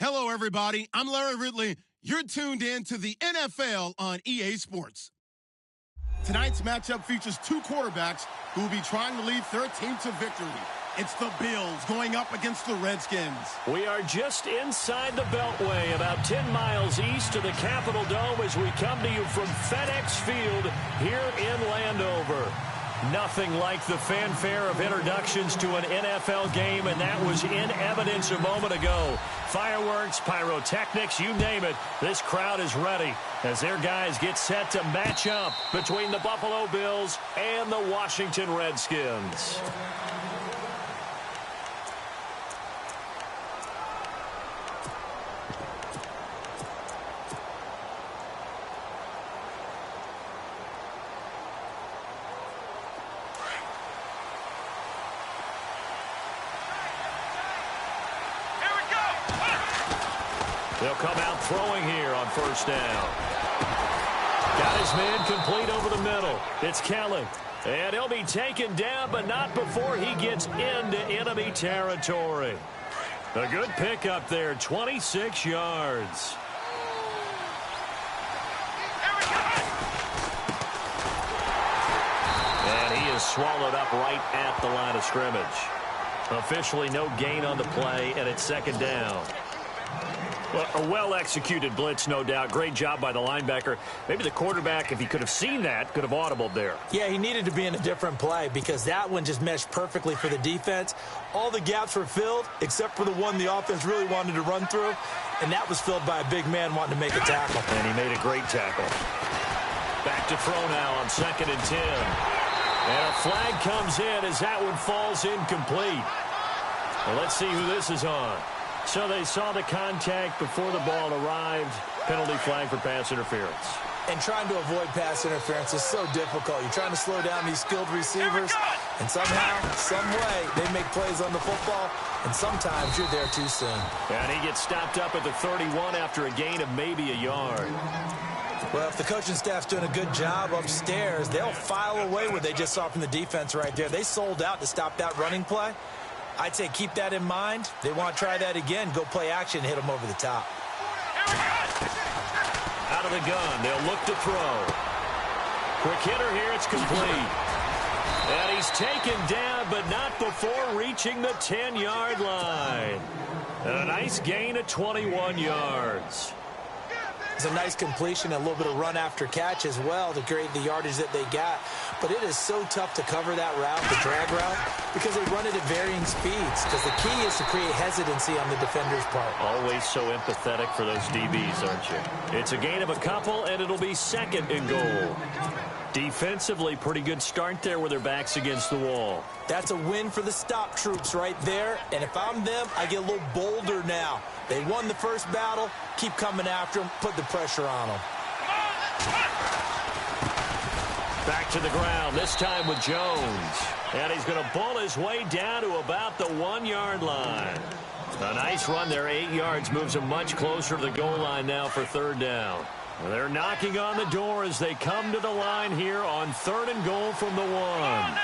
Hello, everybody. I'm Larry Ridley. You're tuned in to the NFL on EA Sports. Tonight's matchup features two quarterbacks who will be trying to lead their team to victory. It's the Bills going up against the Redskins. We are just inside the Beltway, about 10 miles east of the Capitol Dome as we come to you from FedEx Field here in Landover. Nothing like the fanfare of introductions to an NFL game, and that was in evidence a moment ago. Fireworks, pyrotechnics, you name it. This crowd is ready as their guys get set to match up between the Buffalo Bills and the Washington Redskins. They'll come out throwing here on first down. Got his man complete over the middle. It's Kelly. And he'll be taken down, but not before he gets into enemy territory. A good pickup there, 26 yards. And he is swallowed up right at the line of scrimmage. Officially no gain on the play, and it's second down. Well, a well-executed blitz, no doubt. Great job by the linebacker. Maybe the quarterback, if he could have seen that, could have audibled there. Yeah, he needed to be in a different play because that one just meshed perfectly for the defense. All the gaps were filled except for the one the offense really wanted to run through, and that was filled by a big man wanting to make a tackle. And he made a great tackle. Back to throw now on 2nd and 10. And a flag comes in as that one falls incomplete. Well, let's see who this is on. So they saw the contact before the ball arrived. Penalty flag for pass interference. And trying to avoid pass interference is so difficult. You're trying to slow down these skilled receivers, and somehow, some way, they make plays on the football, and sometimes you're there too soon. And he gets stopped up at the 31 after a gain of maybe a yard. Well, if the coaching staff's doing a good job upstairs, they'll file away what they just saw from the defense right there. They sold out to stop that running play. I'd say keep that in mind. They want to try that again. Go play action, hit them over the top. Out of the gun, they'll look to throw. Quick hitter here, it's complete. And he's taken down, but not before reaching the 10-yard line. And a nice gain of 21 yards. It's a nice completion, a little bit of run after catch as well to create the yardage that they got. But it is so tough to cover that route, the drag route, because they run it at varying speeds. Because the key is to create hesitancy on the defender's part. Always so empathetic for those DBs, aren't you? It's a gain of a couple, and it'll be 2nd and goal. Defensively, pretty good start there with their backs against the wall. That's a win for the stop troops right there. And if I'm them, I get a little bolder now. They won the first battle. Keep coming after them. Put the pressure on them. Back to the ground, this time with Jones. And he's going to bull his way down to about the 1-yard line. A nice run there, 8 yards, moves him much closer to the goal line now for 3rd down. They're knocking on the door as they come to the line here on 3rd and goal from the 1.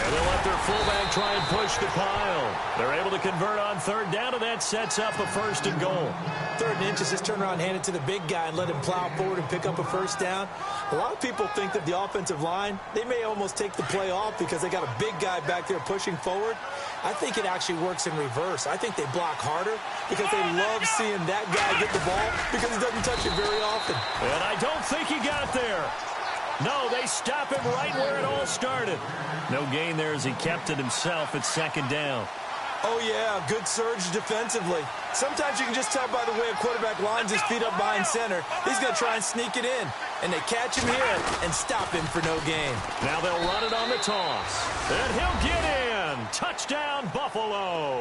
And they'll let their fullback try and push the pile. They're able to convert on 3rd down, and that sets up a 1st and goal. 3rd and inches, just turn around, hand it to the big guy, and let him plow forward and pick up a 1st down. A lot of people think that the offensive line, they may almost take the play off because they got a big guy back there pushing forward. I think it actually works in reverse. I think they block harder because they love seeing that guy get the ball because he doesn't touch it very often. And I don't think he got there. No, they stop him right where it all started. No gain there as he kept it himself at 2nd down. Oh, yeah, good surge defensively. Sometimes you can just tell by the way a quarterback lines his feet up behind center. He's going to try and sneak it in. And they catch him here and stop him for no gain. Now they'll run it on the toss. And he'll get in. Touchdown, Buffalo.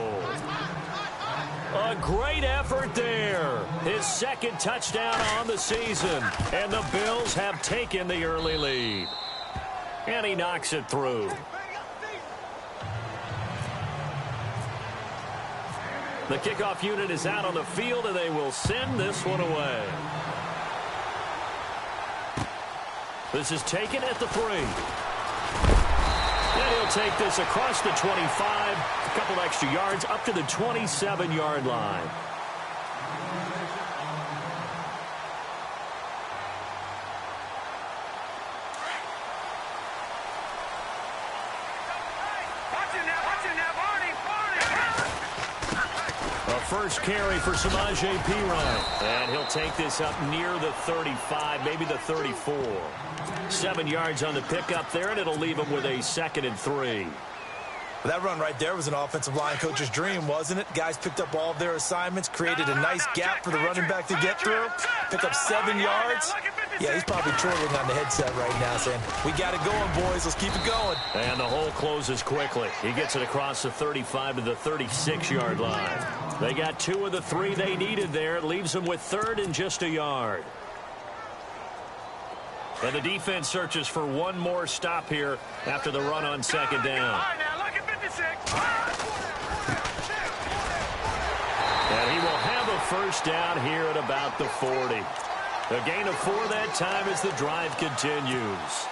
A great effort there. His 2nd touchdown on the season. And the Bills have taken the early lead. And he knocks it through. The kickoff unit is out on the field, and they will send this one away. This is taken at the 3. And he'll he'll take this across the 25, a couple extra yards, up to the 27-yard line. First carry for Samaje Perine. And he'll take this up near the 35, maybe the 34. 7 yards on the pickup there, and it'll leave him with a 2nd and 3. That run right there was an offensive line coach's dream, wasn't it? Guys picked up all of their assignments, created a nice gap for the running back to get through, pick up 7 yards. Yeah, he's probably chortling on the headset right now saying, we got it going, boys. Let's keep it going. And the hole closes quickly. He gets it across the 35 to the 36-yard line. They got 2 of the 3 they needed there. It leaves them with 3rd and just a yard. And the defense searches for one more stop here after the run on 2nd down. And he will have a first down here at about the 40. A gain of 4 that time as the drive continues.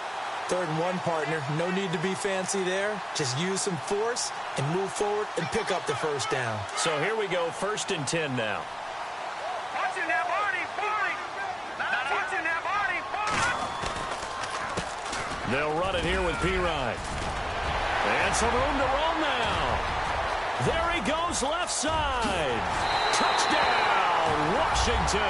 3rd and 1, partner. No need to be fancy there. Just use some force and move forward and pick up the first down. So here we go, 1st and 10 now. They'll run it here with Perine. And some room to roam now. There he goes, left side. Touchdown, Washington.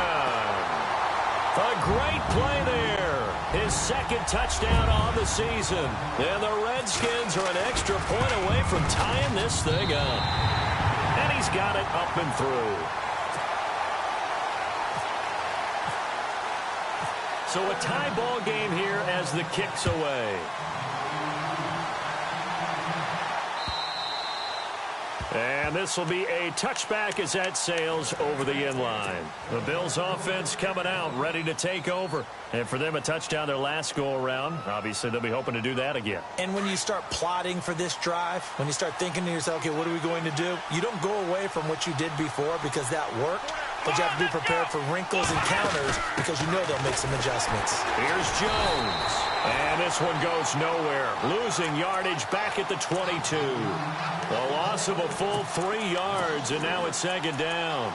A great play there. His 2nd touchdown on the season. And the Redskins are an extra point away from tying this thing up. And he's got it up and through. So a tie ball game here as the kick's away. And this will be a touchback as that sails over the end line. The Bills offense coming out, ready to take over. And for them, a touchdown their last go-around. Obviously, they'll be hoping to do that again. And when you start plotting for this drive, when you start thinking to yourself, okay, what are we going to do? You don't go away from what you did before because that worked. But you have to be prepared for wrinkles and counters because you know they'll make some adjustments. Here's Jones. And this one goes nowhere. Losing yardage back at the 22. A loss of a full 3 yards, and now it's 2nd down.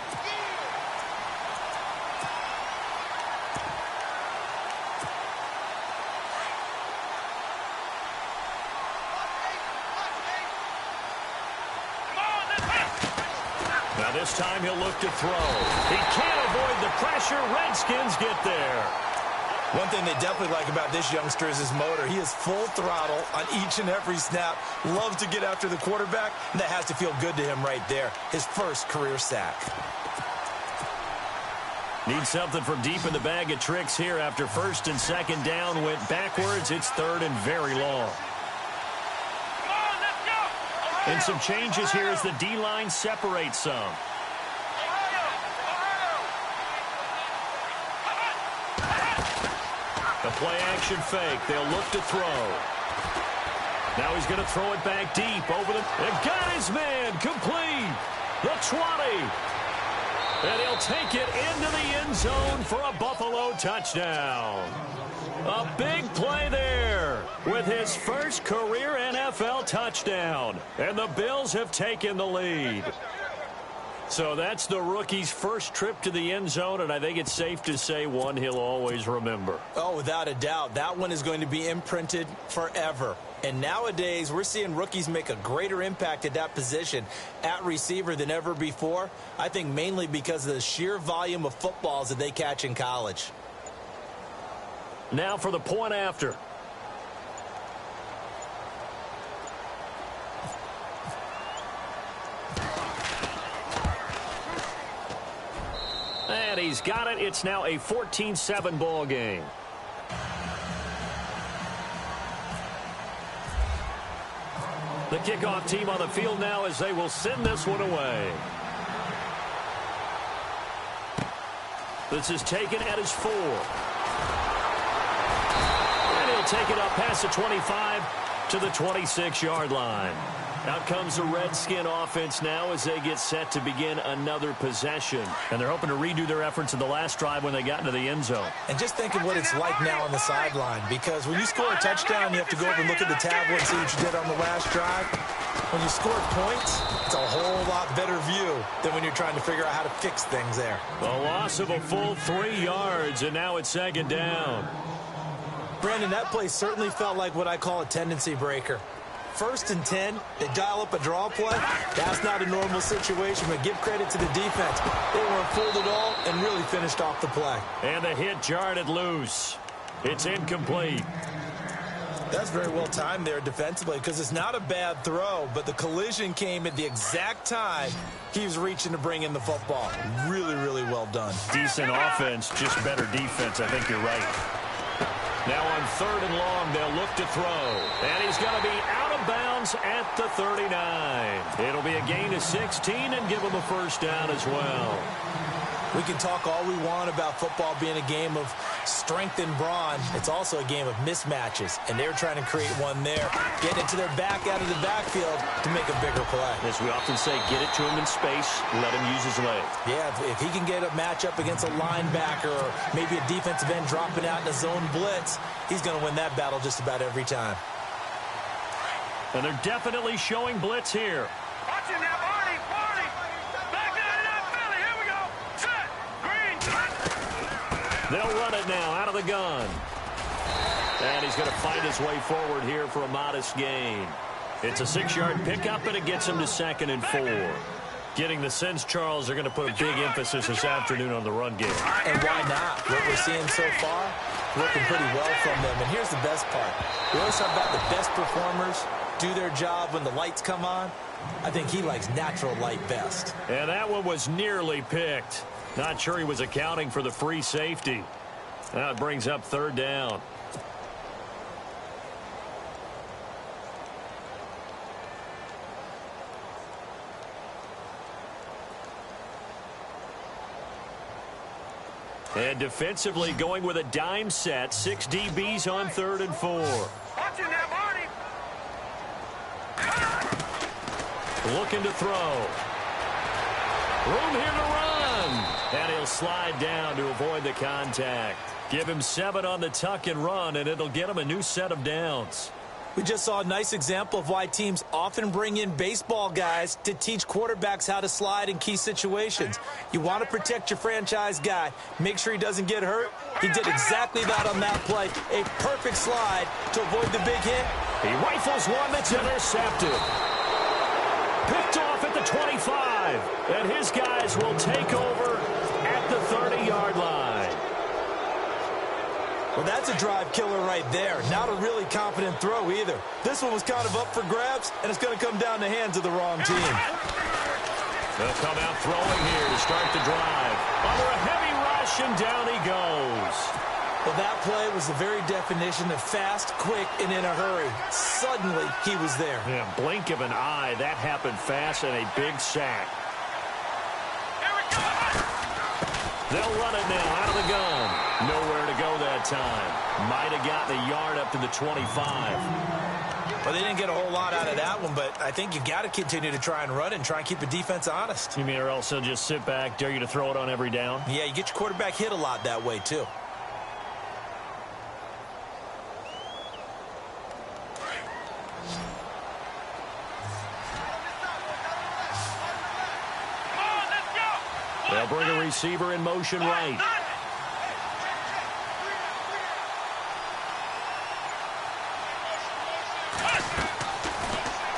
Now this time he'll look to throw. He can't avoid the pressure. Redskins get there. One thing they definitely like about this youngster is his motor. He is full throttle on each and every snap. Loves to get after the quarterback, and that has to feel good to him right there. His first career sack. Need something from deep in the bag of tricks here after 1st and 2nd down went backwards. It's 3rd and very long. And some changes here as the D-line separates some. The play-action fake. They'll look to throw. Now he's going to throw it back deep over the... And got his man complete. The 20. And he'll take it into the end zone for a Buffalo touchdown. A big play there with his first career NFL touchdown. And the Bills have taken the lead. So that's the rookie's first trip to the end zone, and I think it's safe to say one he'll always remember. Oh, without a doubt. That one is going to be imprinted forever. And nowadays, we're seeing rookies make a greater impact at that position at receiver than ever before. I think mainly because of the sheer volume of footballs that they catch in college. Now for the point after. And he's got it. It's now a 14-7 ball game. The kickoff team on the field now as they will send this one away. This is taken at his 4. And he'll take it up past the 25 to the 26-yard line. Out comes the Redskin offense now as they get set to begin another possession. And they're hoping to redo their efforts in the last drive when they got into the end zone. And just think of what it's like now on the sideline, because when you score a touchdown, you have to go over and look at the tablet and see what you did on the last drive. When you score points, it's a whole lot better view than when you're trying to figure out how to fix things there. A loss of a full 3 yards, and now it's second down. Brandon, that play certainly felt like what I call a tendency breaker. 1st and 10, they dial up a draw play. That's not a normal situation, but give credit to the defense. They weren't fooled at all and really finished off the play. And the hit jarred it loose. It's incomplete. That's very well timed there defensively, because it's not a bad throw, but the collision came at the exact time he was reaching to bring in the football. Really, really well done. Decent offense, just better defense. I think you're right. Now on 3rd and long, they'll look to throw. And he's going to be out of bounds at the 39. It'll be a gain of 16 and give him a first down as well. We can talk all we want about football being a game of strength and brawn. It's also a game of mismatches, and they're trying to create one there. Getting it to their back out of the backfield to make a bigger play. As we often say, get it to him in space, let him use his leg. Yeah, if he can get a matchup against a linebacker or maybe a defensive end dropping out in a zone blitz, he's going to win that battle just about every time. And they're definitely showing blitz here. Watch him now, Barney. Back out of that Philly. Here we go. Set. Green. They'll run it now out of the gun. And he's going to find his way forward here for a modest gain. It's a 6-yard pickup, and it gets him to 2nd and 4. Getting the sense, Charles, they're going to put a big emphasis this afternoon on the run game. And why not? What we're seeing so far, working pretty well from them. And here's the best part. We always talk about the best performers do their job when the lights come on. I think he likes natural light best. And that one was nearly picked. Not sure he was accounting for the free safety. That brings up 3rd down. And defensively going with a dime set. 6 DBs on 3rd and 4. Watch him now, Barney. Looking to throw. Room here to run. And he'll slide down to avoid the contact. Give him 7 on the tuck and run, and it'll get him a new set of downs. We just saw a nice example of why teams often bring in baseball guys to teach quarterbacks how to slide in key situations. You want to protect your franchise guy. Make sure he doesn't get hurt. He did exactly that on that play. A perfect slide to avoid the big hit. He rifles one that's intercepted. Picked off at the 25. And his guys will take over at the 30-yard line. Well, that's a drive killer right there. Not a really confident throw either. This one was kind of up for grabs, and it's going to come down the hands of the wrong team. They'll come out throwing here to start the drive. Under a heavy rush, and down he goes. Well, that play was the very definition of fast, quick, and in a hurry. Suddenly, he was there. Yeah, blink of an eye. That happened fast, and a big sack. They'll run it now out of the gun. Nowhere to go that time. Might have gotten a yard up to the 25. Well, they didn't get a whole lot out of that one, but I think you got to continue to try and run and try and keep the defense honest. You mean or else they'll just sit back, dare you to throw it on every down? Yeah, you get your quarterback hit a lot that way, too. They'll bring a receiver in motion right.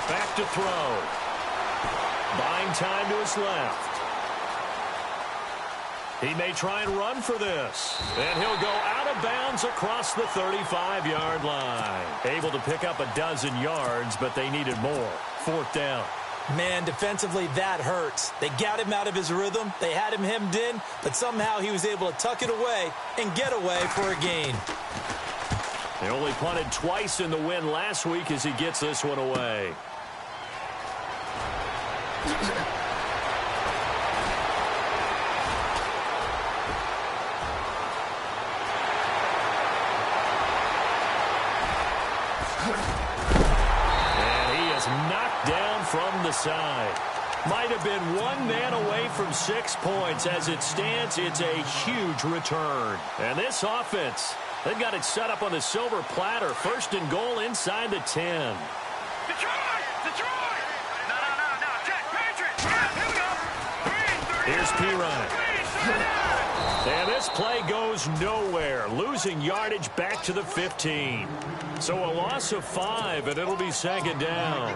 Back to throw. Buying time to his left. He may try and run for this. And he'll go out of bounds across the 35-yard line. Able to pick up a dozen yards, but they needed more. 4th down. Man, defensively, that hurts. They got him out of his rhythm. They had him hemmed in, but somehow he was able to tuck it away and get away for a gain. They only punted twice in the win last week as he gets this one away. is knocked down from the side. Might have been one man away from 6 points. As it stands, it's a huge return. And this offense, they've got it set up on the silver platter. First and goal inside the 10. Detroit! Detroit! No. Check. Patriots! Here we go. Here's Pirine. And this play goes nowhere, losing yardage back to the 15. So a loss of 5, and it'll be second down.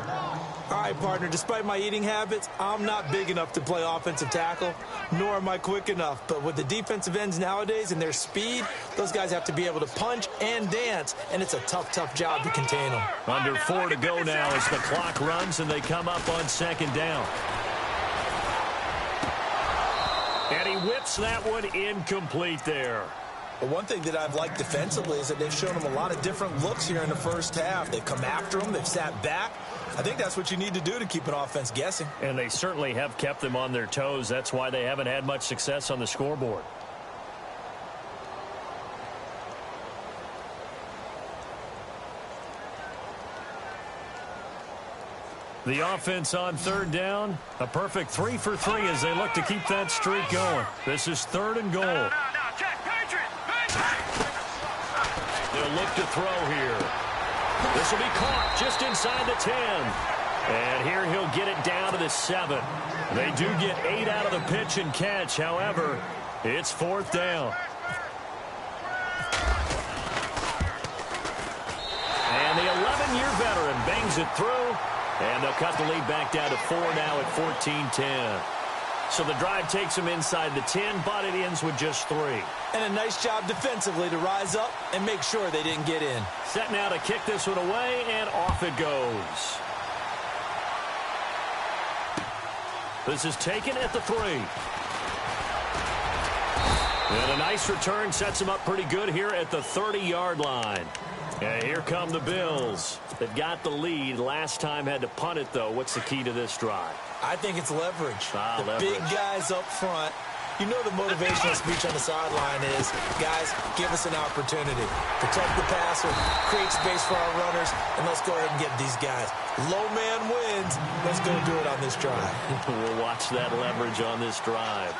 All right, partner, despite my eating habits, I'm not big enough to play offensive tackle, nor am I quick enough. But with the defensive ends nowadays and their speed, those guys have to be able to punch and dance, and it's a tough job to contain them. Under 4 to go now as the clock runs, and they come up on second down. And he whips that one incomplete there. But one thing that I've liked defensively is that they've shown them a lot of different looks here in the first half. They've come after them. They've sat back. I think that's what you need to do to keep an offense guessing. And they certainly have kept them on their toes. That's why they haven't had much success on the scoreboard. The offense on third down, a perfect 3 for 3 as they look to keep that streak going. This is third and goal. No. Check. Patriots! They'll look to throw here. This will be caught just inside the 10. And here he'll get it down to the 7. They do get 8 out of the pitch and catch. However, it's fourth down. And the 11-year veteran bangs it through. And they'll cut the lead back down to 4 now at 14-10. So the drive takes them inside the 10, but it ends with just 3. And a nice job defensively to rise up and make sure they didn't get in. Set now to kick this one away, and off it goes. This is taken at the 3. And a nice return sets them up pretty good here at the 30-yard line. And here come the Bills. They've got the lead. Last time had to punt it, though. What's the key to this drive? I think it's leverage. Leverage. Big guys up front. You know the motivational speech on the sideline is, guys, give us an opportunity. Protect the passer, create space for our runners, and let's go ahead and get these guys. Low man wins. Let's go do it on this drive. We'll watch that leverage on this drive.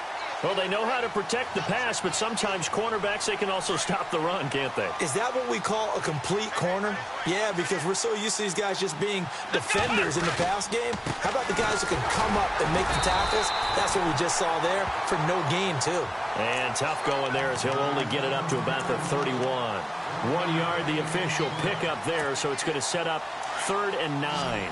Well, they know how to protect the pass, but sometimes cornerbacks, they can also stop the run, can't they? Is that what we call a complete corner? Yeah, because we're so used to these guys just being defenders in the pass game. How about the guys who can come up and make the tackles? That's what we just saw there for no gain, too. And tough going there as he'll only get it up to about the 31. 1 yard, the official pickup there, so it's going to set up 3rd and 9.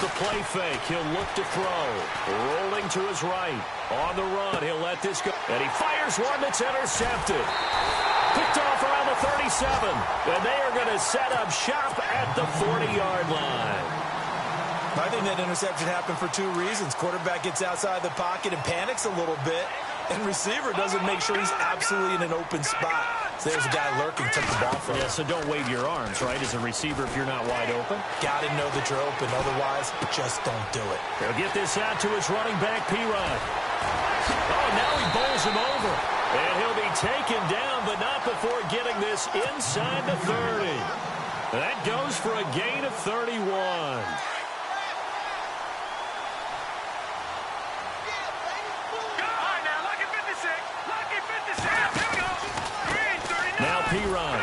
The play fake. He'll look to throw. Rolling to his right. On the run. He'll let this go. And he fires one that's intercepted. Picked off around the 37. And they are going to set up shop at the 40-yard line. I think that interception happened for 2 reasons. Quarterback gets outside the pocket and panics a little bit. And receiver doesn't make sure he's absolutely in an open spot. So there's a guy lurking, took the ball from him. Yeah, so don't wave your arms, right, as a receiver if you're not wide open. Got to know that you're open. Otherwise, just don't do it. He'll get this out to his running back, Pirine. Oh, now he bowls him over. And he'll be taken down, but not before getting this inside the 30. That goes for a gain of 31. Now Pirine.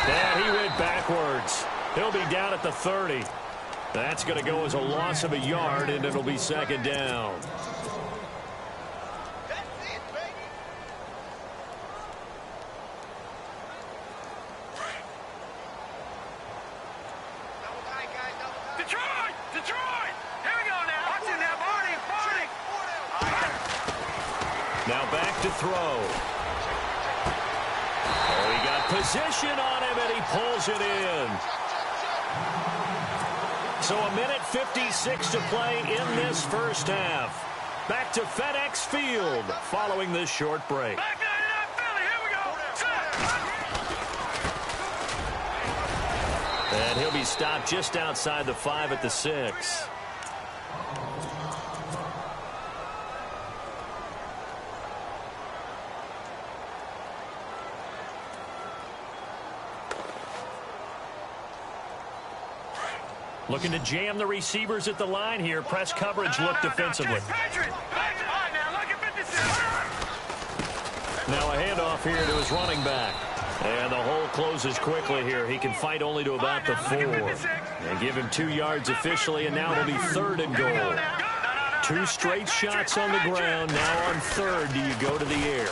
And he went backwards. He'll be down at the 30. That's going to go as a loss of a yard, and it'll be second down. Detroit! Here we go now. Watch it now, Barney. Now back to throw. Oh, he got position on him, and he pulls it in. So a minute 56 to play in this first half. Back to FedEx Field following this short break. Back to Philly. Here we go. And he'll be stopped just outside the 5 at the 6. Looking to jam the receivers at the line here. Press coverage look defensively. Now a handoff here to his running back. And the hole closes quickly here. He can fight only to about the 4. And give him 2 yards officially, and now it'll be 3rd and goal. 2 straight shots on the ground. Now on 3rd, do you go to the air?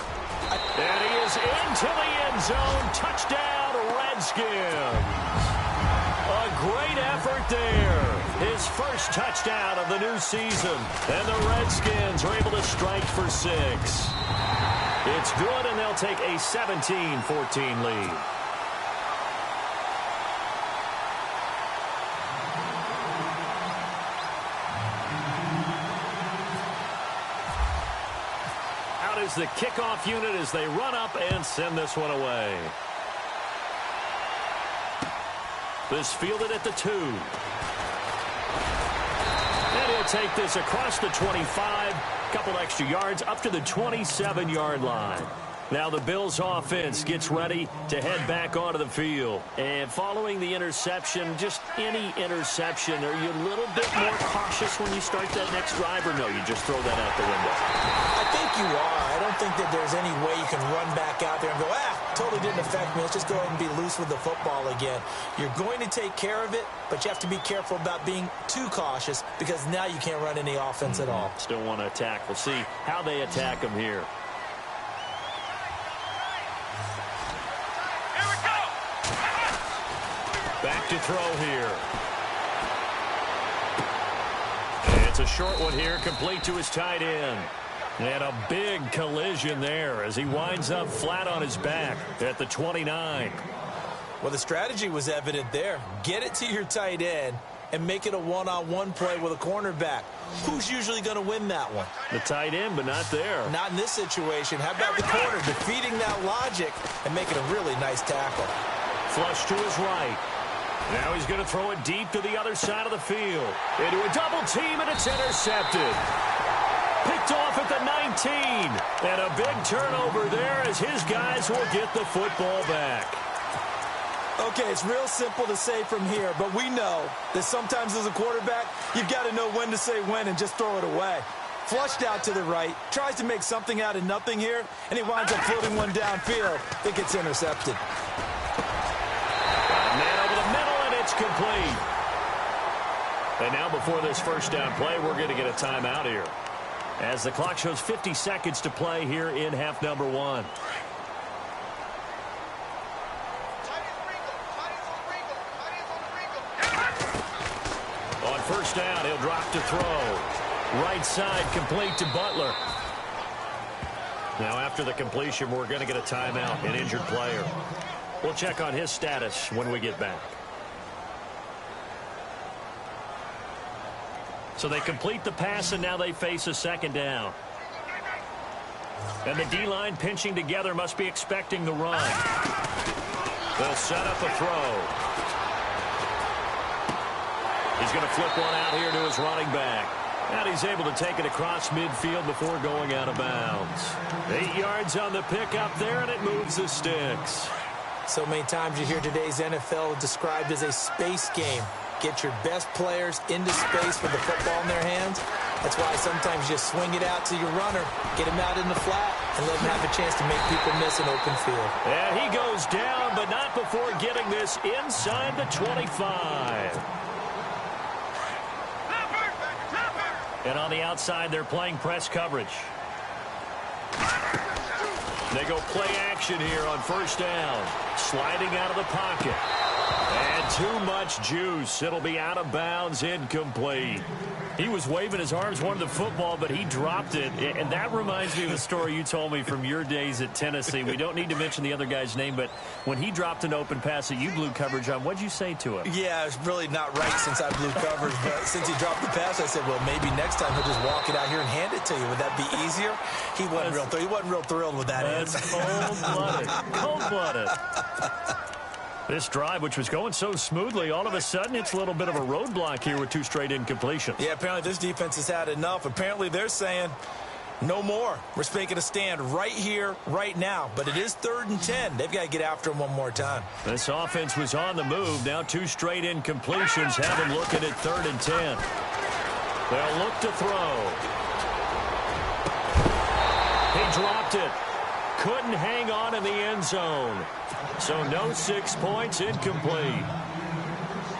And he is into the end zone. Touchdown, Redskins. A great effort there. His first touchdown of the new season. And the Redskins are able to strike for 6. It's good, and they'll take a 17-14 lead. Out is the kickoff unit as they run up and send this one away. This fielded at the 2. And he'll take this across the 25. Couple extra yards up to the 27-yard line. Now the Bills offense gets ready to head back onto the field. And following the interception, just any interception, are you a little bit more cautious when you start that next drive, or no, you just throw that out the window? I think you are. I don't think that there's any way you can run back out there and go, totally didn't affect me. Let's just go ahead and be loose with the football again. You're going to take care of it, but you have to be careful about being too cautious because now you can't run any offense at all. Still want to attack. We'll see how they attack him here. Back to throw here. And it's a short one here, complete to his tight end. And a big collision there as he winds up flat on his back at the 29. Well, the strategy was evident there. Get it to your tight end and make it a one-on-one play with a cornerback. Who's usually going to win that one? The tight end, but not there. Not in this situation. How about the corner defeating that logic and making a really nice tackle? Flush to his right. Now he's going to throw it deep to the other side of the field. Into a double team, and it's intercepted. Picked off at the 19. And a big turnover there as his guys will get the football back. Okay, it's real simple to say from here, but we know that sometimes as a quarterback, you've got to know when to say when and just throw it away. Flushed out to the right, tries to make something out of nothing here, and he winds up floating one downfield that gets intercepted. Man over the middle, and it's complete. And now before this first down play, we're going to get a timeout here, as the clock shows 50 seconds to play here in half number 1. On first down, he'll drop to throw. Right side complete to Butler. Now after the completion, we're going to get a timeout, an injured player. We'll check on his status when we get back. So they complete the pass, and now they face a second down. And the D-line pinching together must be expecting the run. They'll set up a throw. He's going to flip one out here to his running back. And he's able to take it across midfield before going out of bounds. 8 yards on the pickup there, and it moves the sticks. So many times you hear today's NFL described as a space game. Get your best players into space with the football in their hands. That's why sometimes you swing it out to your runner, get him out in the flat, and let him have a chance to make people miss an open field. And he goes down, but not before getting this inside the 25. And on the outside, they're playing press coverage. They go play action here on first down. Sliding out of the pocket. And too much juice. It'll be out of bounds, incomplete. He was waving his arms, wanted the football, but he dropped it. And that reminds me of a story you told me from your days at Tennessee. We don't need to mention the other guy's name, but when he dropped an open pass that you blew coverage on, what'd you say to him? Yeah, it's really not right since I blew coverage, but since he dropped the pass, I said, well, maybe next time he'll just walk it out here and hand it to you. Would that be easier? He wasn't real thrilled with that answer. Cold-blooded. Cold-blooded. This drive, which was going so smoothly, all of a sudden it's a little bit of a roadblock here with 2 straight incompletions. Yeah, apparently this defense has had enough. Apparently they're saying, No more. We're making a stand right here, right now. But it is 3rd and 10. They've got to get after him one more time. This offense was on the move. Now 2 straight incompletions have him looking at 3rd and 10. They'll look to throw. He dropped it. Couldn't hang on in the end zone. So no 6 points, incomplete.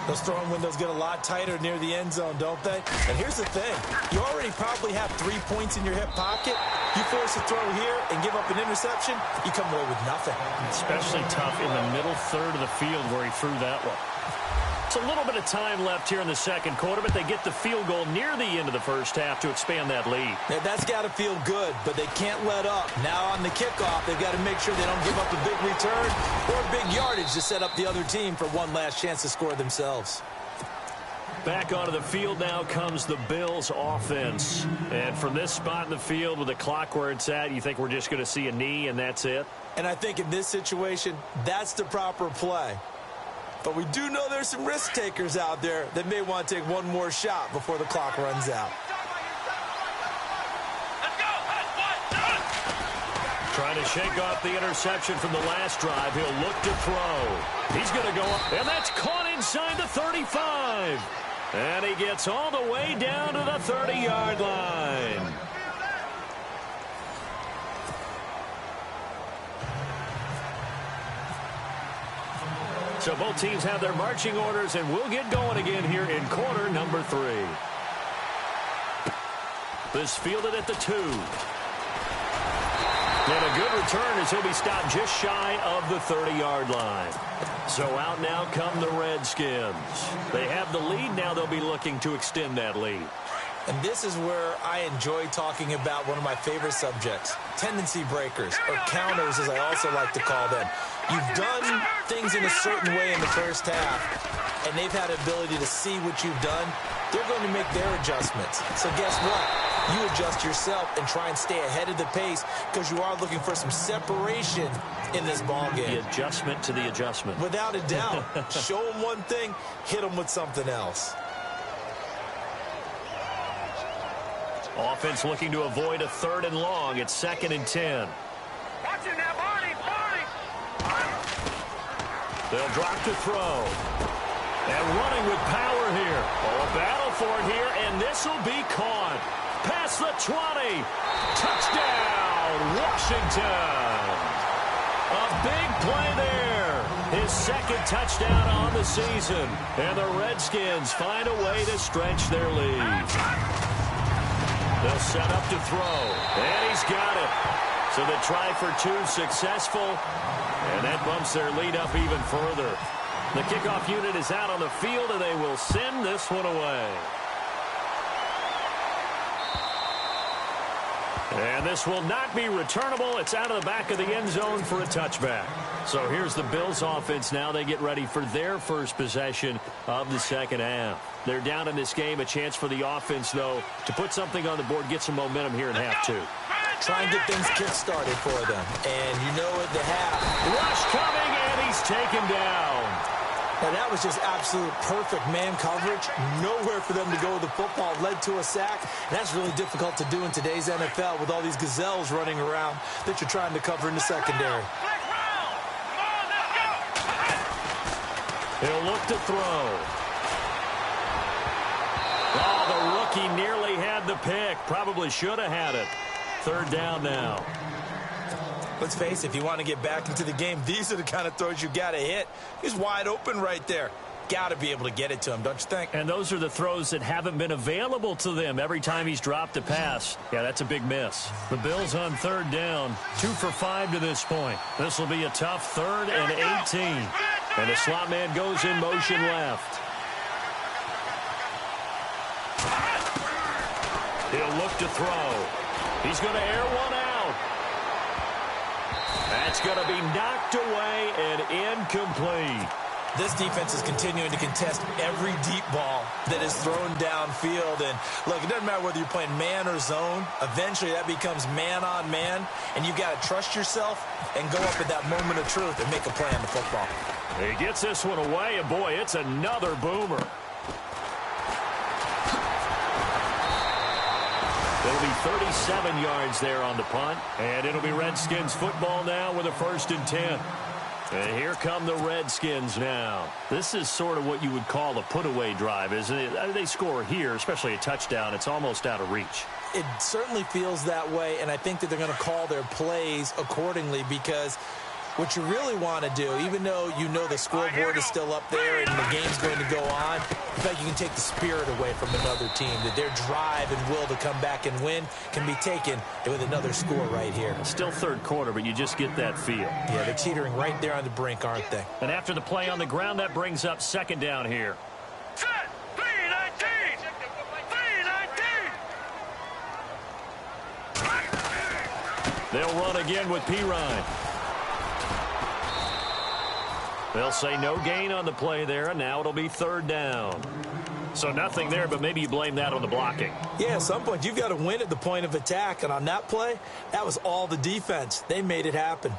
Those throwing windows get a lot tighter near the end zone, don't they? And here's the thing. You already probably have 3 points in your hip pocket. You force a throw here and give up an interception, you come away with nothing. Especially tough in the middle third of the field where he threw that one. It's a little bit of time left here in the second quarter, but they get the field goal near the end of the first half to expand that lead. Yeah, that's got to feel good, but they can't let up. Now on the kickoff, they've got to make sure they don't give up a big return or big yardage to set up the other team for one last chance to score themselves. Back onto the field now comes the Bills offense. And from this spot in the field with the clock where it's at, you think we're just going to see a knee and that's it? And I think in this situation, that's the proper play. But we do know there's some risk takers out there that may want to take one more shot before the clock runs out. Trying to shake off the interception from the last drive. He'll look to throw. He's going to go up, and that's caught inside the 35. And he gets all the way down to the 30-yard line. So both teams have their marching orders, and we'll get going again here in quarter number 3. This fielded at the 2. And a good return as he'll be stopped just shy of the 30-yard line. So out now come the Redskins. They have the lead. Now they'll be looking to extend that lead. And this is where I enjoy talking about one of my favorite subjects, tendency breakers, or counters as I also like to call them. You've done things in a certain way in the first half, and they've had the ability to see what you've done. They're going to make their adjustments. So guess what? You adjust yourself and try and stay ahead of the pace because you are looking for some separation in this ball game. The adjustment to the adjustment. Without a doubt. Show them one thing, hit them with something else. Offense looking to avoid a 3rd and long. It's 2nd and 10. Watch it now, Barney, Barney. They'll drop to throw. And running with power here. Oh, a battle for it here, and this will be caught. Past the 20. Touchdown, Washington. A big play there. His 2nd touchdown on the season. And the Redskins find a way to stretch their lead. They'll set up to throw. And he's got it. So the try for 2 successful. And that bumps their lead up even further. The kickoff unit is out on the field, and they will send this one away. And this will not be returnable. It's out of the back of the end zone for a touchback. So here's the Bills offense now. They get ready for their first possession of the second half. They're down in this game. A chance for the offense, though, to put something on the board, get some momentum here in half 2. Try and get things kick-started for them. And you know at the half. Rush coming, and he's taken down. Now, that was just absolute perfect man coverage. Nowhere for them to go with the football. Led to a sack. And that's really difficult to do in today's NFL with all these gazelles running around that you're trying to cover in the secondary. He'll look to throw. Oh, the rookie nearly had the pick. Probably should have had it. 3rd down now. Let's face it, if you want to get back into the game, these are the kind of throws you got to hit. He's wide open right there. Got to be able to get it to him, don't you think? And those are the throws that haven't been available to them every time he's dropped a pass. Yeah, that's a big miss. The Bills on 3rd down, 2 for 5 to this point. This will be a tough 3rd and 18. And the slot man goes in motion left. He'll look to throw. He's going to air one out. That's going to be knocked away and incomplete. This defense is continuing to contest every deep ball that is thrown downfield. And, look, it doesn't matter whether you're playing man or zone. Eventually, that becomes man on man. And you've got to trust yourself and go up at that moment of truth and make a play on the football. He gets this one away, and, boy, it's another boomer. It'll be 37 yards there on the punt. And it'll be Redskins football now with a 1st and 10. And here come the Redskins now. This is sort of what you would call a put-away drive, isn't it? They score here, especially a touchdown. It's almost out of reach. It certainly feels that way, and I think that they're going to call their plays accordingly, because what you really want to do, even though you know the scoreboard is still up there and the game's going to go on, in fact, you can take the spirit away from another team, that their drive and will to come back and win can be taken with another score right here. Still 3rd quarter, but you just get that feel. Yeah, they're teetering right there on the brink, aren't they? And after the play on the ground, that brings up 2nd down here. Set. 3-19. 3-19. They'll run again with Pirine. They'll say no gain on the play there, and now it'll be 3rd down. So nothing there, but maybe you blame that on the blocking. Yeah, at some point you've got to win at the point of attack, and on that play, that was all the defense. They made it happen.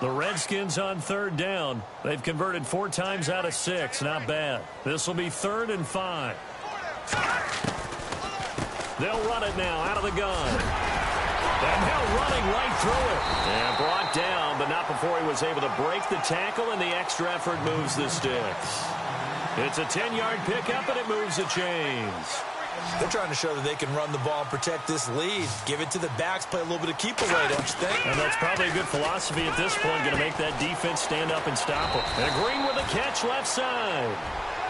The Redskins on 3rd down. They've converted 4 times out of 6. Not bad. This will be 3rd and 5. They'll run it now out of the gun. And now running right through it. And brought down, but not before he was able to break the tackle, and the extra effort moves the sticks. It's a 10-yard pickup, and it moves the chains. They're trying to show that they can run the ball and protect this lead. Give it to the backs, play a little bit of keep away, don't you think? And that's probably a good philosophy at this point, going to make that defense stand up and stop them. And Green with a catch left side.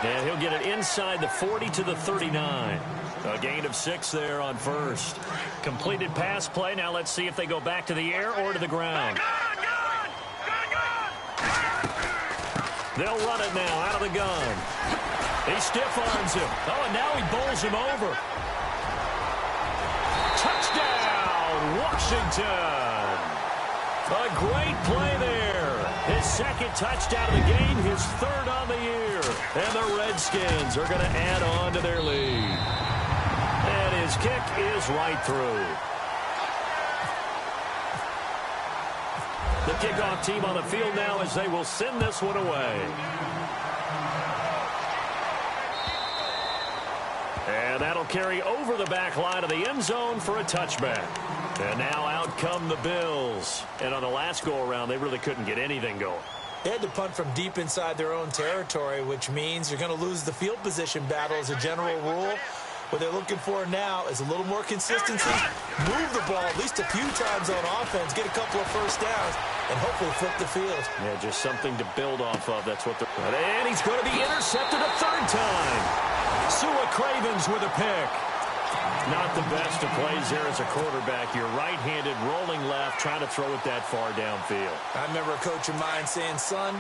And he'll get it inside the 40 to the 39. A gain of 6 there on 1st. Completed pass play. Now let's see if they go back to the air or to the ground. They'll run it now out of the gun. He stiff-arms him. Oh, and now he bowls him over. Touchdown, Washington. A great play there. His 2nd touchdown of the game, his 3rd on the year. And the Redskins are going to add on to their lead. And his kick is right through. The kickoff team on the field now as they will send this one away. And that'll carry over the back line of the end zone for a touchback. And now out come the Bills. And on the last go-around, they really couldn't get anything going. They had to punt from deep inside their own territory, which means you're going to lose the field position battle as a general rule. What they're looking for now is a little more consistency, move the ball at least a few times on offense, get a couple of 1st downs, and hopefully flip the field. Yeah, just something to build off of. That's what they're... And he's going to be intercepted a 3rd time. Sua Cravens with a pick. Not the best of plays there as a quarterback. You're right-handed, rolling left, trying to throw it that far downfield. I remember a coach of mine saying, son,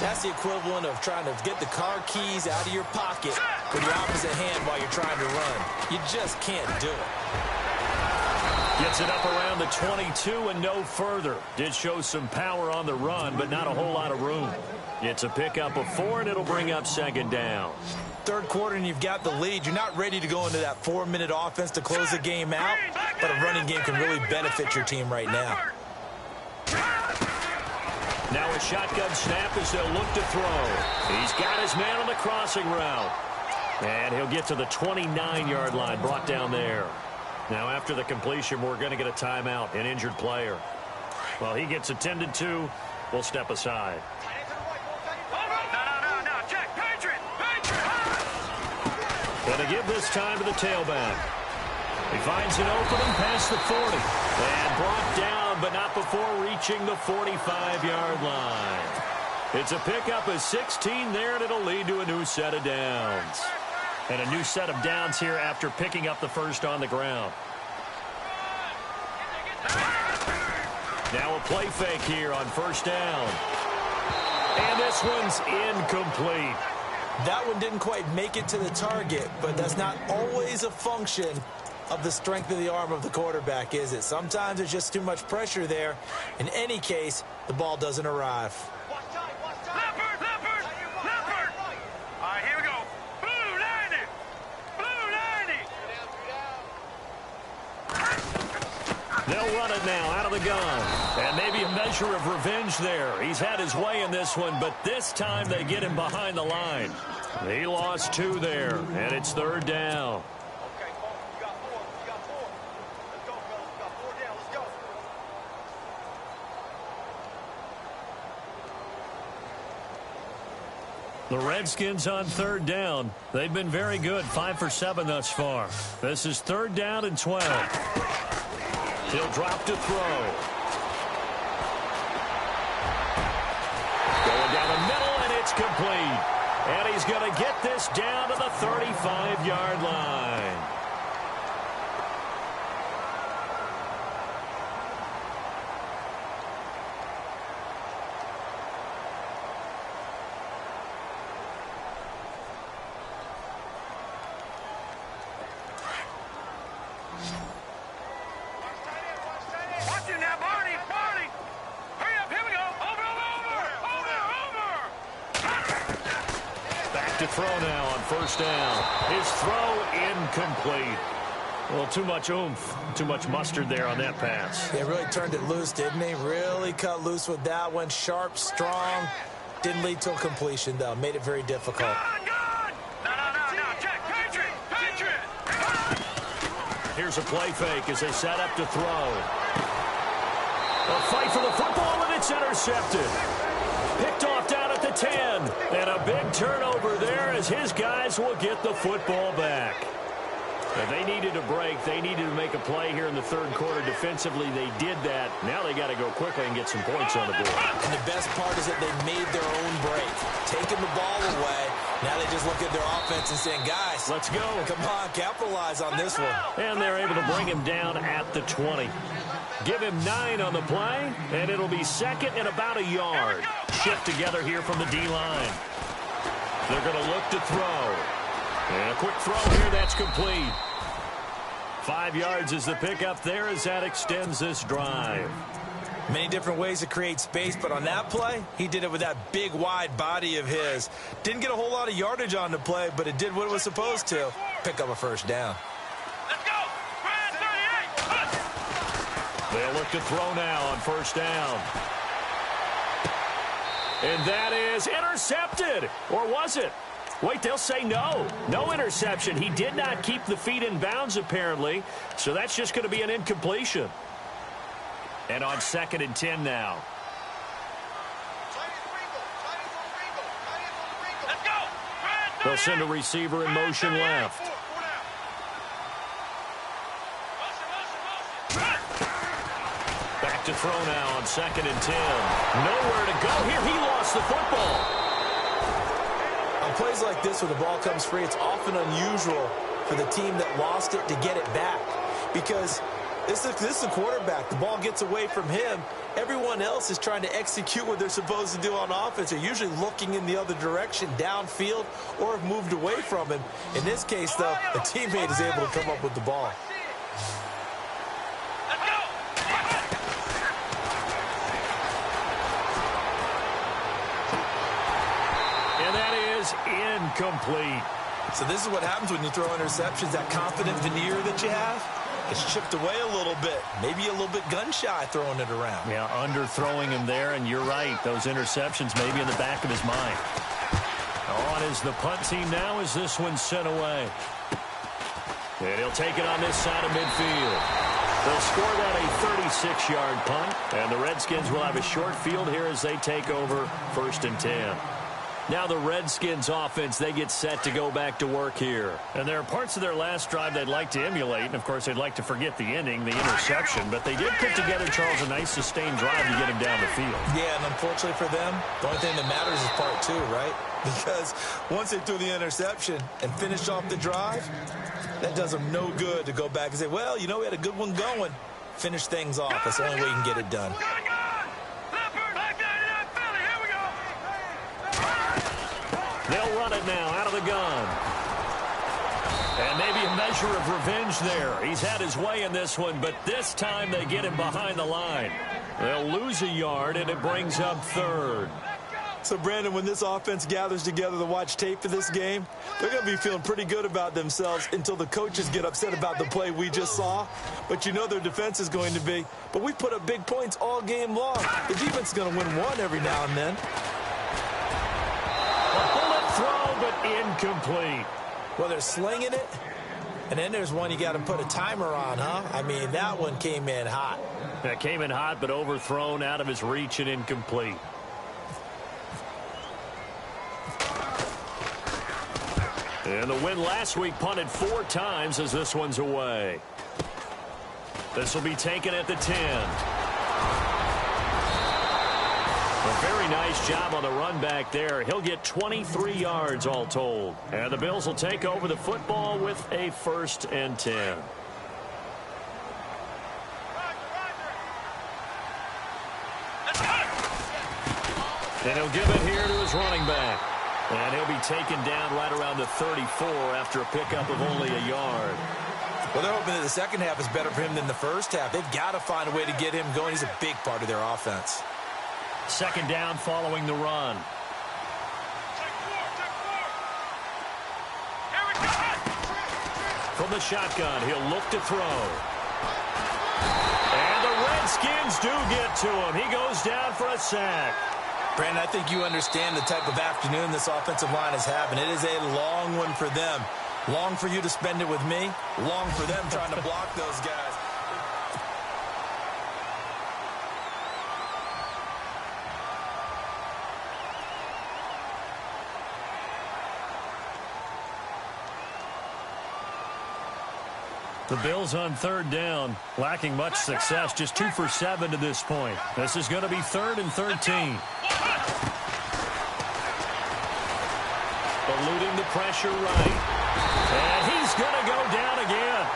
that's the equivalent of trying to get the car keys out of your pocket with your opposite hand while you're trying to run. You just can't do it. Gets it up around the 22 and no further. Did show some power on the run, but not a whole lot of room. It's a pickup of 4, and it'll bring up 2nd down. 3rd quarter, and you've got the lead. You're not ready to go into that 4-minute offense to close the game out, but a running game can really benefit your team right now. Now a shotgun snap as they'll look to throw. He's got his man on the crossing route. And he'll get to the 29-yard line, brought down there. Now after the completion, we're going to get a timeout, an injured player. Well, he gets attended to. We'll step aside. Going to give this time to the tailback. He finds an opening past the 40. And brought down, but not before reaching the 45-yard line. It's a pickup of 16 there, and it'll lead to a new set of downs. And a new set of downs here after picking up the 1st on the ground. Now a play fake here on 1st down. And this one's incomplete. That one didn't quite make it to the target, but that's not always a function of the strength of the arm of the quarterback, is it? Sometimes there's just too much pressure there. In any case, the ball doesn't arrive. Leopard! All right, here we go. Blue 90! Blue 90! They'll run it now out of the gun. And maybe a measure of revenge there. He's had his way in this one, but this time they get him behind the line. He lost 2 there, and it's 3rd down. The Redskins on third down. They've been very good, 5 for 7 thus far. This is third down and 12. He'll drop to throw. Going down the middle, and it's complete. And he's going to get this down to the 35-yard line. To throw now on first down. His throw incomplete. Well, too much oomph, too much mustard there on that pass. They really turned it loose, didn't they? Really cut loose with that one. Sharp, strong. Didn't lead to a completion, though. Made it very difficult. No, Jack, Patriot. Here's a play fake as they set up to throw. A fight for the football, and it's intercepted. Picked off down at the 10. And a big turnover there as his guys will get the football back. And they needed a break. They needed to make a play here in the third quarter defensively. They did that. Now they got to go quickly and get some points on the board. And the best part is that they made their own break. Taking the ball away. Now they just look at their offense and saying, guys, let's go. Come on, capitalize on this one. And they're able to bring him down at the 20. Give him 9 on the play, and it'll be second and about a yard. Shift together here from the D-line. They're going to look to throw. And a quick throw here, that's complete. 5 yards is the pickup there as that extends this drive. Many different ways to create space, but on that play, he did it with that big, wide body of his. Didn't get a whole lot of yardage on the play, but it did what it was supposed to. Pick up a first down. Let's go. Brad 38. They'll look to throw now on first down. And that is intercepted. Or was it? Wait, they'll say no. No interception. He did not keep the feet in bounds, apparently. So that's just going to be an incompletion. And on second and 10 now. Let's go. They'll send a receiver in motion left. Back to throw now on second and 10. Nowhere to go here. He lost the football. On plays like this where the ball comes free, it's often unusual for the team that lost it to get it back. Because this is the quarterback. The ball gets away from him. Everyone else is trying to execute what they're supposed to do on offense. They're usually looking in the other direction, downfield, or have moved away from him. In this case, though, the teammate is able to come up with the ball. Incomplete. So this is what happens when you throw interceptions. That confident veneer that you have, it's chipped away a little bit. Maybe a little bit gun-shy throwing it around. Yeah, underthrowing him there, and you're right. Those interceptions may be in the back of his mind. On is the punt team now as this one's sent away. And he'll take it on this side of midfield. They'll score that a 36-yard punt, and the Redskins will have a short field here as they take over first and 10. Now the Redskins offense, they get set to go back to work here. And there are parts of their last drive they'd like to emulate. And, of course, they'd like to forget the ending, the interception. But they did put together, Charles, a nice sustained drive to get him down the field. Yeah, and unfortunately for them, the only thing that matters is part 2, right? Because once they threw the interception and finished off the drive, that does them no good to go back and say, well, you know, we had a good one going. Finish things off. That's the only way you can get it done. They'll run it now out of the gun. And maybe a measure of revenge there. He's had his way in this one, but this time they get him behind the line. They'll lose a yard, and it brings up third. So, Brandon, when this offense gathers together to watch tape for this game, they're going to be feeling pretty good about themselves until the coaches get upset about the play we just saw. But you know their defense is going to be. But we put up big points all game long. The defense is going to win one every now and then. Throw, but incomplete. Well, they're slinging it, and then there's one you got to put a timer on, huh? I mean, that one came in hot. That came in hot, but overthrown out of his reach and incomplete. And the win last week punted 4 times as this one's away. This will be taken at the 10. A very nice job on the run back there. He'll get 23 yards all told. And the Bills will take over the football with a 1st and 10. And he'll give it here to his running back. And he'll be taken down right around the 34 after a pickup of only a yard. Well, they're hoping that the second half is better for him than the first half. They've got to find a way to get him going. He's a big part of their offense. 2nd down following the run. From the shotgun, he'll look to throw. And the Redskins do get to him. He goes down for a sack. Brandon, I think you understand the type of afternoon this offensive line is having. It is a long one for them. Long for you to spend it with me. Long for them trying to block those guys. The Bills on 3rd down, lacking much success, just 2 for 7 to this point. This is going to be 3rd and 13. Eluding the pressure right. And he's going to go down again.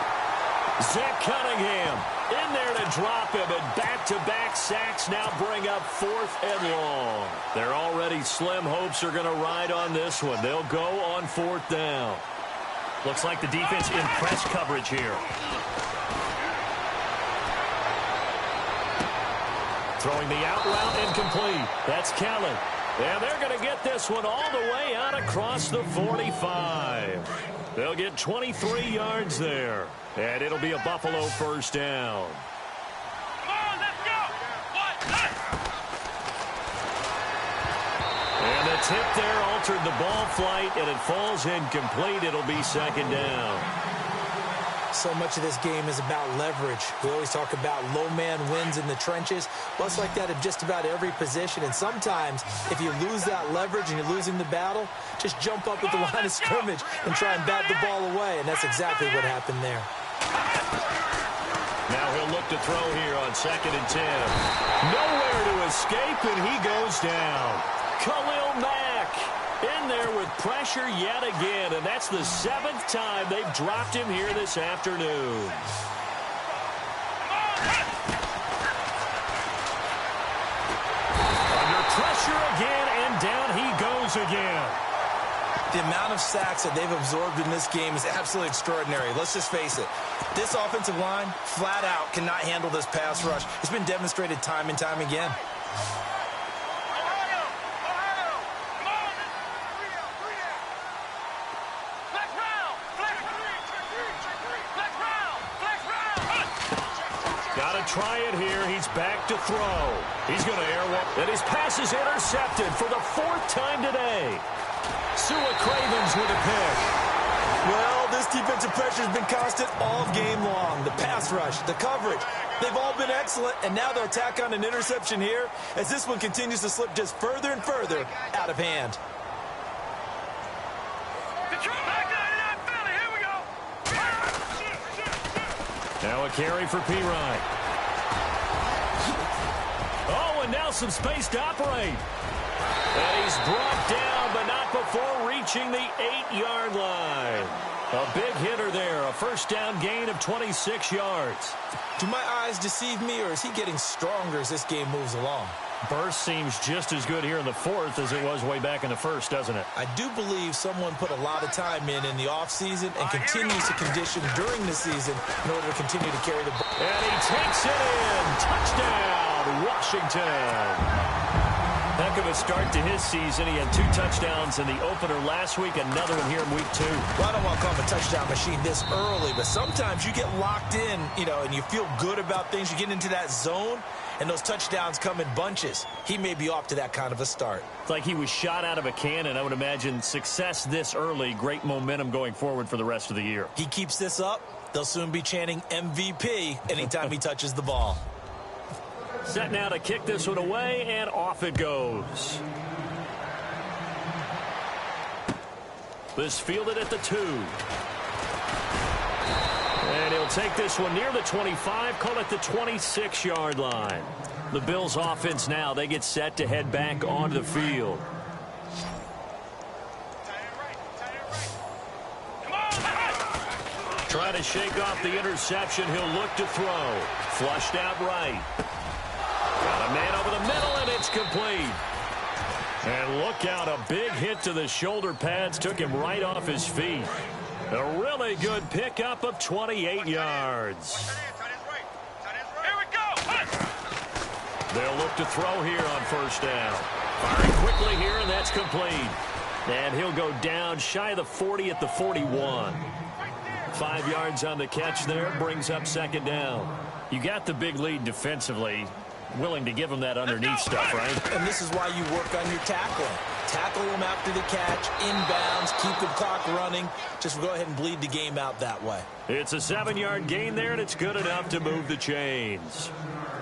Zach Cunningham in there to drop him, and back-to-back sacks now bring up 4th and long. Their already slim hopes are going to ride on this one. They'll go on 4th down. Looks like the defense in press coverage here. Throwing the out route incomplete. That's Kellen. And they're going to get this one all the way out across the 45. They'll get 23 yards there. And it'll be a Buffalo 1st down. Come on, let's go. And the tip there altered the ball flight, and it falls incomplete. It'll be 2nd down. So much of this game is about leverage. We always talk about low man wins in the trenches. Well, it's like that at just about every position. And sometimes, if you lose that leverage and you're losing the battle, just jump up at the line of scrimmage and try and bat the ball away. And that's exactly what happened there. Now he'll look to throw here on 2nd and 10. Nowhere to escape, and he goes down. Khalil Mack in there with pressure yet again, and that's the 7th time they've dropped him here this afternoon. Under pressure again, and down he goes again. The amount of sacks that they've absorbed in this game is absolutely extraordinary. Let's just face it. This offensive line, flat out, cannot handle this pass rush. It's been demonstrated time and time again. Try it here. He's back to throw. He's going to airwalk. And his pass is intercepted for the 4th time today. Sua Cravens with a pick. Well, this defensive pressure has been constant all game long. The pass rush, the coverage, they've all been excellent. And now they'll tack on an interception here as this one continues to slip just further and further out of hand. Now a carry for P-Ryan. Oh, and now some space to operate. And he's brought down, but not before reaching the 8-yard line. A big hitter there, a 1st down gain of 26 yards. Do my eyes deceive me, or is he getting stronger as this game moves along? Burst seems just as good here in the 4th as it was way back in the 1st, doesn't it? I do believe someone put a lot of time in the offseason and continues to condition during the season in order to continue to carry the ball. And he takes it in. Touchdown, Washington. Heck of a start to his season. He had 2 touchdowns in the opener last week, another one here in week 2. Well, I don't want to call him a touchdown machine this early, but sometimes you get locked in, and you feel good about things. You get into that zone, and those touchdowns come in bunches. He may be off to that kind of a start. It's like he was shot out of a cannon. I would imagine success this early, great momentum going forward for the rest of the year. He keeps this up, they'll soon be chanting MVP anytime he touches the ball. Set now to kick this one away, and off it goes. This fielded at the 2. And he'll take this one near the 25, call it the 26-yard line. The Bills offense now, they get set to head back onto the field. Trying to shake off the interception. He'll look to throw. Flushed out right. Got a man over the middle, and it's complete. And look out, a big hit to the shoulder pads took him right off his feet. A really good pickup of 28 yards. Here we go. They'll look to throw here on first down. Firing quickly here, and that's complete. And he'll go down shy of the 40 at the 41. 5 yards on the catch there, brings up second down. You got the big lead defensively. Willing to give him that underneath stuff, right? And this is why you work on your tackling. Tackle them after the catch, inbounds, keep the clock running. Just go ahead and bleed the game out that way. It's a 7-yard gain there, and it's good enough to move the chains.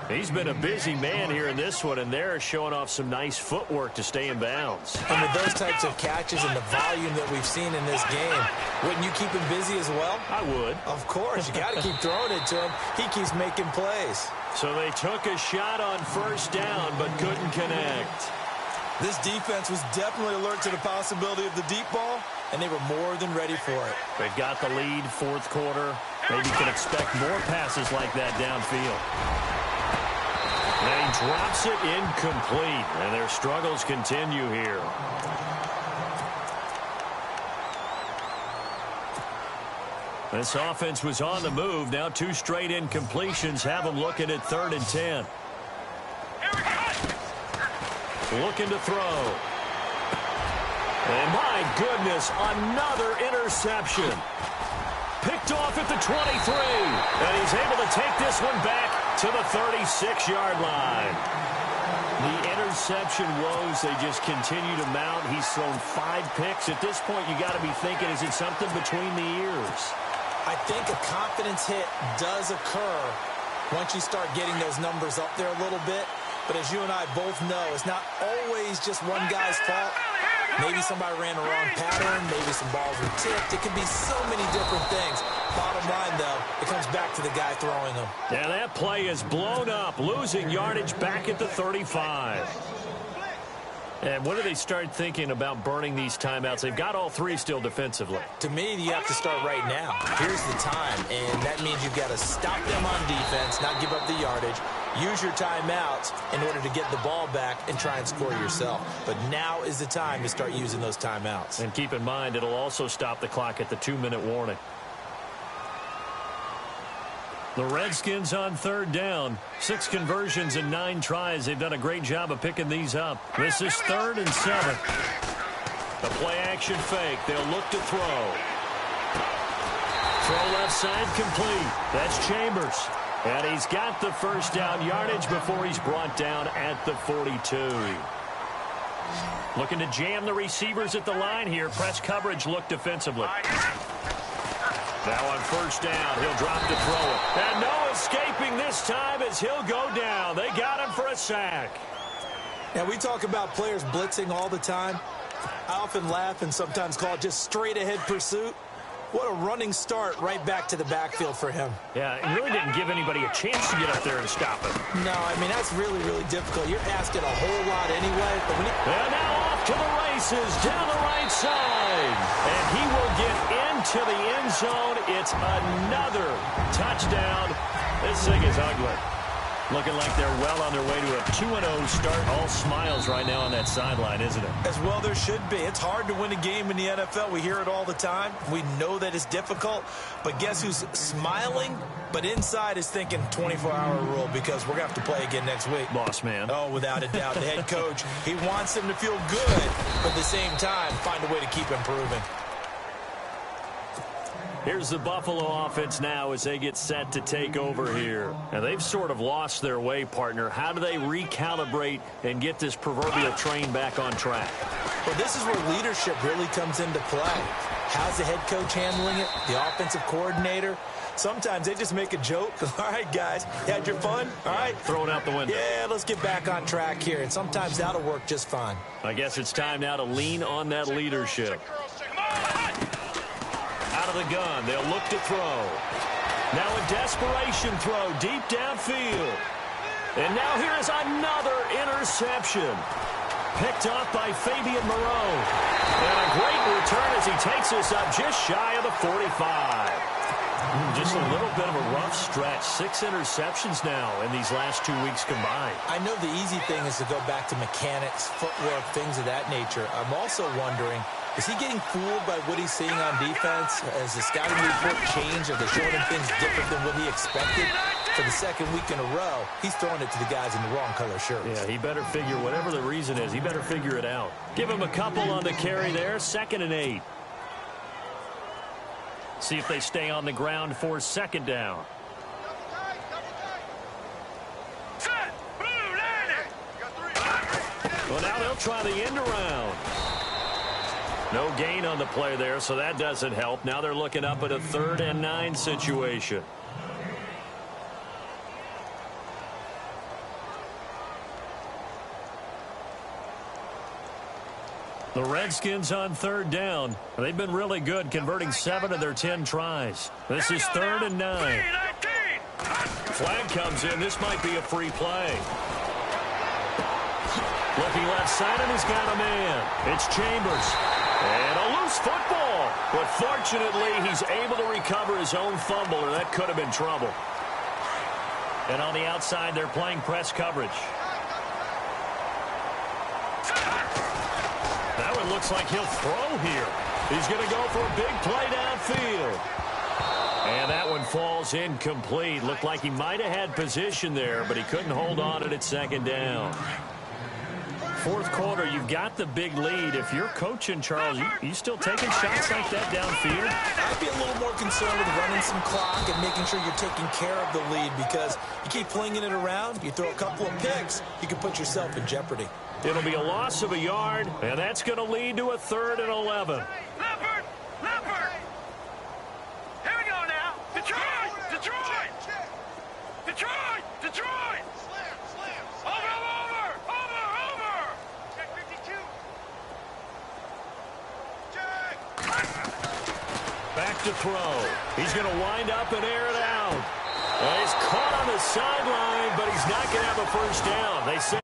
He's been a busy man here in this one, and they're showing off some nice footwork to stay in bounds. And with those types of catches and the volume that we've seen in this game, wouldn't you keep him busy as well? I would. Of course. You got to keep throwing it to him. He keeps making plays. So they took a shot on first down, but couldn't connect. This defense was definitely alert to the possibility of the deep ball, and they were more than ready for it. They've got the lead, fourth quarter. Maybe can expect more passes like that downfield. And he drops it incomplete, and their struggles continue here. This offense was on the move. Now 2 straight incompletions have them looking at 3rd and 10. Looking to throw. And my goodness, another interception. Picked off at the 23. And he's able to take this one back to the 36-yard line. The interception woes, they just continue to mount. He's thrown 5 picks. At this point, you got to be thinking, is it something between the ears? I think a confidence hit does occur once you start getting those numbers up there a little bit. But as you and I both know, it's not always just one guy's fault. Maybe somebody ran a wrong pattern. Maybe some balls were tipped. It can be so many different things. Bottom line, though, it comes back to the guy throwing them. Yeah, that play is blown up, losing yardage back at the 35. And when do they start thinking about burning these timeouts? They've got all 3 still defensively. To me, you have to start right now. Here's the time, and that means you've got to stop them on defense, not give up the yardage, use your timeouts in order to get the ball back and try and score yourself. But now is the time to start using those timeouts. And keep in mind, it'll also stop the clock at the 2-minute warning. The Redskins on 3rd down. 6 conversions and 9 tries. They've done a great job of picking these up. This is 3rd and 7. The play-action fake. They'll look to throw. Throw left side complete. That's Chambers. And he's got the first down yardage before he's brought down at the 42. Looking to jam the receivers at the line here. Press coverage look defensively. Now on first down, he'll drop to throw it. And no escaping this time as he'll go down. They got him for a sack. Now, we talk about players blitzing all the time. I often laugh and sometimes call it just straight-ahead pursuit. What a running start right back to the backfield for him. Yeah, it really didn't give anybody a chance to get up there and stop him. No, I mean, that's really, really difficult. You're asking a whole lot anyway. But when and now off to the races down the right side. And he will get into the end zone. It's another touchdown. This thing is ugly. Looking like they're well on their way to a 2-0 start. All smiles right now on that sideline, isn't it? As well there should be. It's hard to win a game in the NFL. We hear it all the time. We know that it's difficult. But guess who's smiling? But inside is thinking 24-hour rule because we're going to have to play again next week. Boss man. Oh, without a doubt. The head coach, he wants them to feel good. But at the same time, find a way to keep improving. Here's the Buffalo offense now as they get set to take over here. And they've sort of lost their way, partner. How do they recalibrate and get this proverbial train back on track? Well, this is where leadership really comes into play. How's the head coach handling it? The offensive coordinator? Sometimes they just make a joke. All right, guys, you had your fun? All right. Throw it out the window. Yeah, let's get back on track here. And sometimes that'll work just fine. I guess it's time now to lean on that leadership. Come on. out of the gun. They'll look to throw. Now a desperation throw deep downfield. And now here is another interception. Picked off by Fabian Moreau. And a great return as he takes us up just shy of the 45. Just a little bit of a rough stretch. 6 interceptions now in these last 2 weeks combined. I know the easy thing is to go back to mechanics, footwork, things of that nature. I'm also wondering, is he getting fooled by what he's seeing on defense? Has the scouting report changed? Are they showing him things different than what he expected? For the second week in a row, he's throwing it to the guys in the wrong color shirts. Yeah, he better figure, whatever the reason is, he better figure it out. Give him a couple on the carry there, 2nd and 8. See if they stay on the ground for 2nd down. Well, now they'll try the end around. No gain on the play there, so that doesn't help. Now they're looking up at a 3rd and 9 situation. The Redskins on 3rd down. They've been really good, converting 7 of their 10 tries. This is 3rd and 9. Flag comes in. This might be a free play. Looking left side, and he's got a man. It's Chambers. And a loose football. But fortunately, he's able to recover his own fumble, or that could have been trouble. And on the outside, they're playing press coverage. That one looks like he'll throw here. He's going to go for a big play downfield. And that one falls incomplete. Looked like he might have had position there, but he couldn't hold on it at 2nd down. 4th quarter, you've got the big lead. If you're coaching, Charles, you still taking shots like that downfield? I'd be a little more concerned with running some clock and making sure you're taking care of the lead, because you keep flinging it around, you throw a couple of picks, you can put yourself in jeopardy. It'll be a loss of a yard, and that's going to lead to a 3rd and 11. Leopard! Leopard! Here we go now. Detroit! Detroit! Detroit! Detroit! Over! Check 52. Back to throw. He's going to wind up and air it out. And he's caught on the sideline, but he's not going to have a 1st down. They say